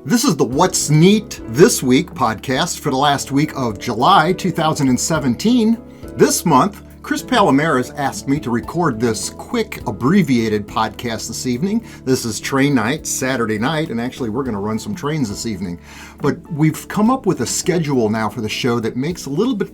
This is the What's Neat This Week podcast for the last week of July 2017. This month, Chris Palomares asked me to record this quick, abbreviated podcast this evening. This is train night, Saturday night, and actually we're going to run some trains this evening. But we've come up with a schedule now for the show that makes a little bit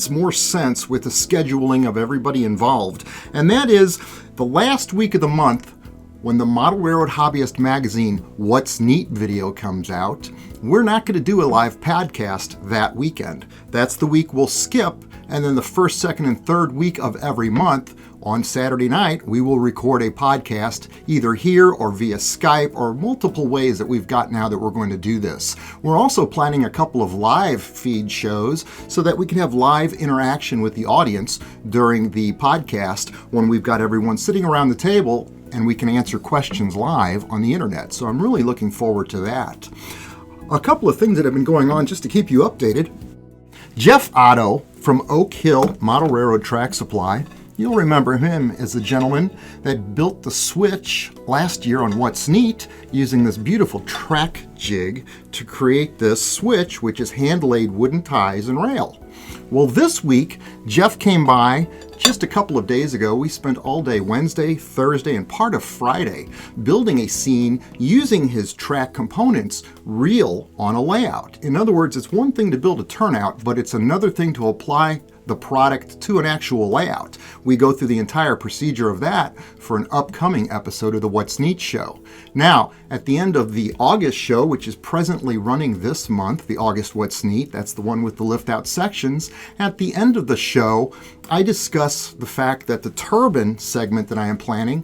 more sense with the scheduling of everybody involved. And that is the last week of the month, when the Model Railroad Hobbyist Magazine What's Neat video comes out, we're not going to do a live podcast that weekend. That's the week we'll skip, and then the first, second, and third week of every month, on Saturday night, we will record a podcast either here or via Skype or multiple ways that we've got now that we're going to do this. We're also planning a couple of live feed shows so that we can have live interaction with the audience during the podcast when we've got everyone sitting around the table and we can answer questions live on the internet. So I'm really looking forward to that. A couple of things that have been going on just to keep you updated. Jeff Otto from Oak Hill Model Railroad Track Supply. You'll remember him as the gentleman that built the switch last year on What's Neat using this beautiful track jig to create this switch, which is hand-laid wooden ties and rail. Well, this week, Jeff came by just a couple of days ago. We spent all day Wednesday, Thursday, and part of Friday building a scene using his track components real on a layout. In other words, it's one thing to build a turnout, but it's another thing to apply the product to an actual layout. We go through the entire procedure of that for an upcoming episode of the What's Neat show. Now, at the end of the August show, which is presently running this month, the August What's Neat, that's the one with the lift-out sections, at the end of the show, I discuss the fact that the turbine segment that I am planning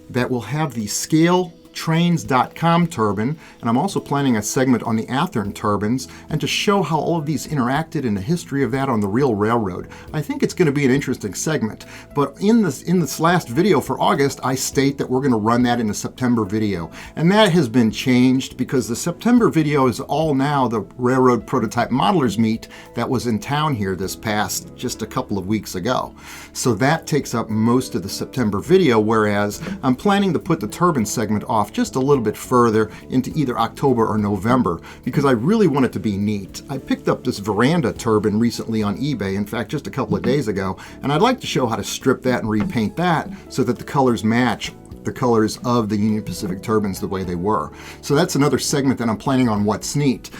that will have the scaletrains.com turbine, and I'm also planning a segment on the Athearn turbines, and to show how all of these interacted and the history of that on the real railroad. I think it's going to be an interesting segment, but in this last video for August, I state that we're going to run that in a September video, and that has been changed because the September video is all now the Railroad Prototype Modelers Meet that was in town here this past just a couple of weeks ago. So that takes up most of the September video, whereas I'm planning to put the turbine segment off just a little bit further into either October or November because I really want it to be neat. I picked up this veranda turbine recently on eBay, in fact just a couple of days ago, and I'd like to show how to strip that and repaint that so that the colors match the colors of the Union Pacific turbines the way they were. So that's another segment that I'm planning on What's Neat.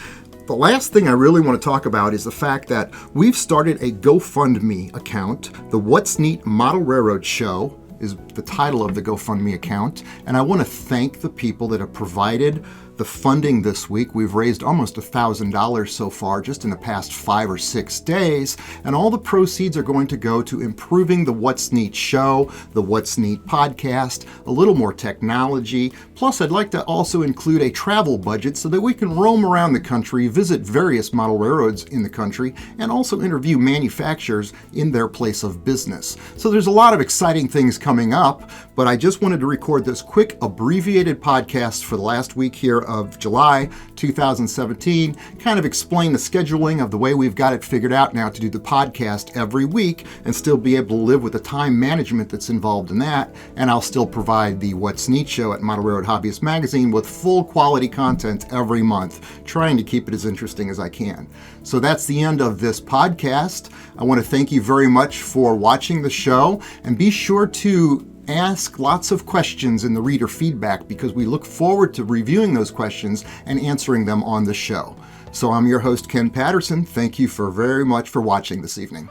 The last thing I really want to talk about is the fact that we've started a GoFundMe account. The What's Neat Model Railroad Show is the title of the GoFundMe account, and I want to thank the people that have provided the funding this week. We've raised almost $1,000 so far just in the past 5 or 6 days, and all the proceeds are going to go to improving the What's Neat show, the What's Neat podcast, a little more technology. Plus, I'd like to also include a travel budget so that we can roam around the country, visit various model railroads in the country, and also interview manufacturers in their place of business. So there's a lot of exciting things coming up, but I just wanted to record this quick abbreviated podcast for the last week here of July 2017, kind of explain the scheduling of the way we've got it figured out now to do the podcast every week and still be able to live with the time management that's involved in that. And I'll still provide the What's Neat show at Model Railroad Hobbyist Magazine with full quality content every month, trying to keep it as interesting as I can. So that's the end of this podcast. I want to thank you very much for watching the show, and be sure to ask lots of questions in the reader feedback because we look forward to reviewing those questions and answering them on the show. So I'm your host, Ken Patterson. Thank you very much for watching this evening.